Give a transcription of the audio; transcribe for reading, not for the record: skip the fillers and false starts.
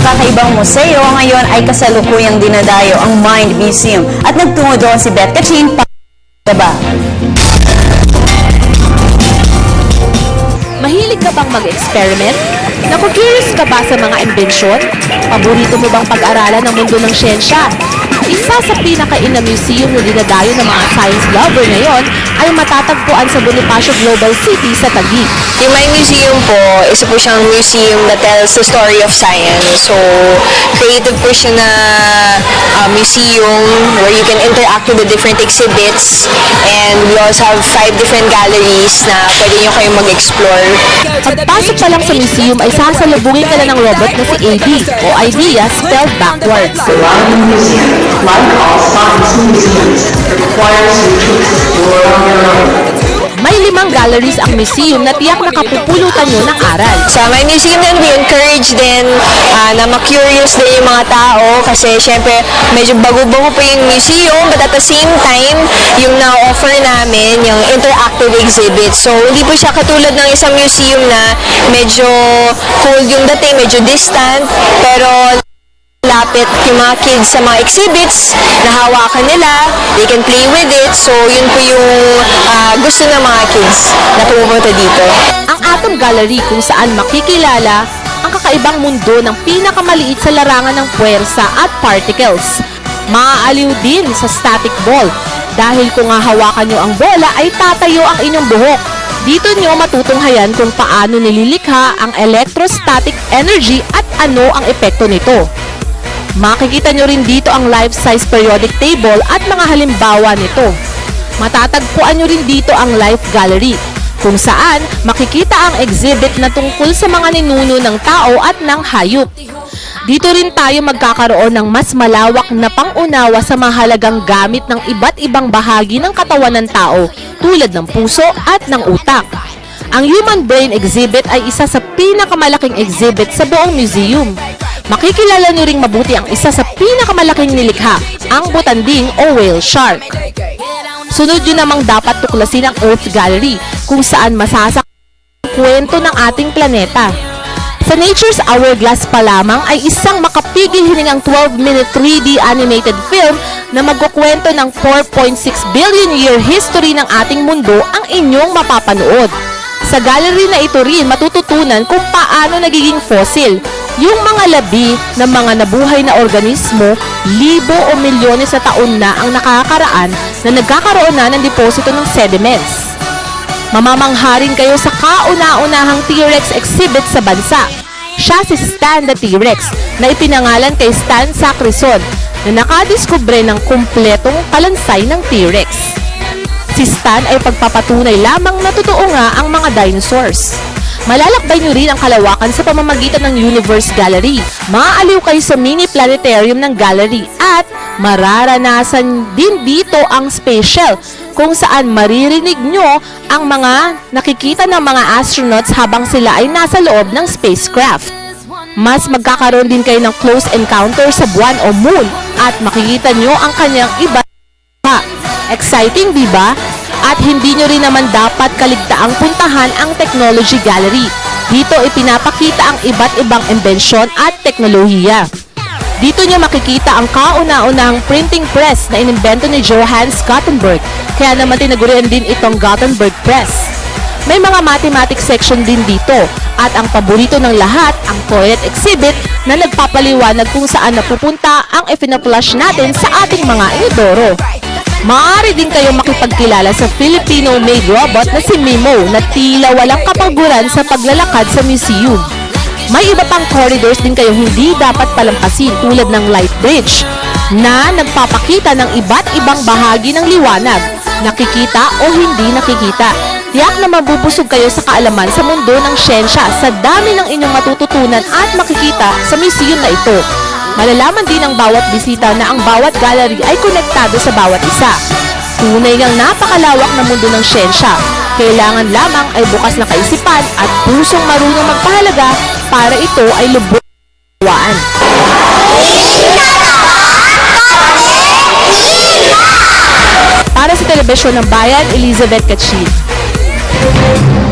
kakaibang museo ngayon ay kasalukuyang dinadayo ang Mind Museum. At nagtungo doon si Beth Kachin para Mahilig ka bang mag-experiment? Naku-curious ka ba sa mga imbensyon? Paborito mo bang pag-aralan ng mundo ng siyensya? Isa sa pinaka-ina museum na dinadayo ng mga science lover ngayon ay matatagpuan sa Bonifacio Global City sa Taguig. Yung Mind Museum po, isa po siyang museum that tells the story of science. So, creative po siya na museum where you can interact with the different exhibits, and we also have 5 different galleries na pwede nyo kayong mag-explore. Pagpasok pa lang sa museum ay sasalubungin ka na ng robot na si AD o Idea spelled backwards. The Mind Museum, like all science museums, requires you to explore on your own. May 5 galleries ang museum na tiyak na kapupulutan nyo ng aral. Sa Mind Museum din, we encourage din na ma-curious din yung mga tao kasi syempre medyo bago-bago po yung museum, but at the same time, yung na-offer namin, yung interactive exhibits. So, hindi po siya katulad ng isang museum na medyo cold yung dating, medyo distant, pero lapit yung mga kids sa mga exhibits, nahawakan nila, they can play with it. So, yun po yung gusto ng mga kids na pumupunta dito. Ang Atom Gallery kung saan makikilala ang kakaibang mundo ng pinakamaliit sa larangan ng puwersa at particles. Maaaliw din sa static ball dahil kung hahawakan nyo ang bola ay tatayo ang inyong buhok. Dito nyo matutunghayan kung paano nililikha ang electrostatic energy at ano ang epekto nito. Makikita nyo rin dito ang life-size periodic table at mga halimbawa nito. Matatagpuan nyo rin dito ang Life Gallery, kung saan makikita ang exhibit na tungkol sa mga ninuno ng tao at ng hayop. Dito rin tayo magkakaroon ng mas malawak na pangunawa sa mahalagang gamit ng iba't ibang bahagi ng katawan ng tao tulad ng puso at ng utak. Ang Human Brain Exhibit ay isa sa pinakamalaking exhibit sa buong museum. Makikilala nyo ring mabuti ang isa sa pinakamalaking nilikha, ang butanding o whale shark. Sunod nyo namang dapat tuklasin ang Earth Gallery, kung saan masasak ang kwento ng ating planeta. Sa Nature's Hourglass pa lamang ay isang makapigil hiningang 12-minute 3D animated film na magkukwento ng 4.6 billion year history ng ating mundo ang inyong mapapanood. Sa gallery na ito rin matututunan kung paano nagiging fossil yung mga labi ng mga nabuhay na organismo, libo o milyones na taon na ang nakakaraan na nagkakaroon na ng deposito ng sediments. Mamamangha rin kayo sa kauna-unahang T-Rex exhibit sa bansa. Siya si Stan the T-Rex na ipinangalan kay Stan Sacrison na nakadiskubre ng kumpletong kalansay ng T-Rex. Si Stan ay pagpapatunay lamang na totoo nga ang mga dinosaurs. Malalakbay nyo rin ang kalawakan sa pamamagitan ng Universe Gallery. Maaaliw kayo sa mini planetarium ng gallery at mararanasan din dito ang space shell kung saan maririnig nyo ang mga nakikita ng mga astronauts habang sila ay nasa loob ng spacecraft. Mas magkakaroon din kayo ng close encounter sa buwan o moon at makikita nyo ang kanyang iba. Exciting, di ba? At hindi nyo rin naman dapat kaligtaang puntahan ang Technology Gallery. Dito ipinapakita ang iba't ibang imbensyon at teknolohiya. Dito nyo makikita ang kauna-unahang printing press na inimbento ni Johannes Gutenberg, kaya naman tinagurian din itong Gutenberg Press. May mga mathematics section din dito at ang paborito ng lahat, ang toilet exhibit na nagpapaliwanag kung saan napupunta ang ipina-flush natin sa ating mga inodoro. Maaari din kayo makipagkilala sa Filipino-made robot na si Mimo na tila walang kapaguran sa paglalakad sa museum. May iba pang corridors din kayo hindi dapat palampasin tulad ng light bridge na nagpapakita ng iba't ibang bahagi ng liwanag, nakikita o hindi nakikita. Tiyak na mabubusog kayo sa kaalaman sa mundo ng siyensya sa dami ng inyong matututunan at makikita sa museum na ito. Malalaman din ng bawat bisita na ang bawat gallery ay konektado sa bawat isa. Tunay ngang napakalawak na mundo ng siyensya. Kailangan lamang ay bukas na kaisipan at pusong marunong magpahalaga para ito ay lubos-lawaan. Para sa Telebisyon ng Bayan, Elizabeth Kachin.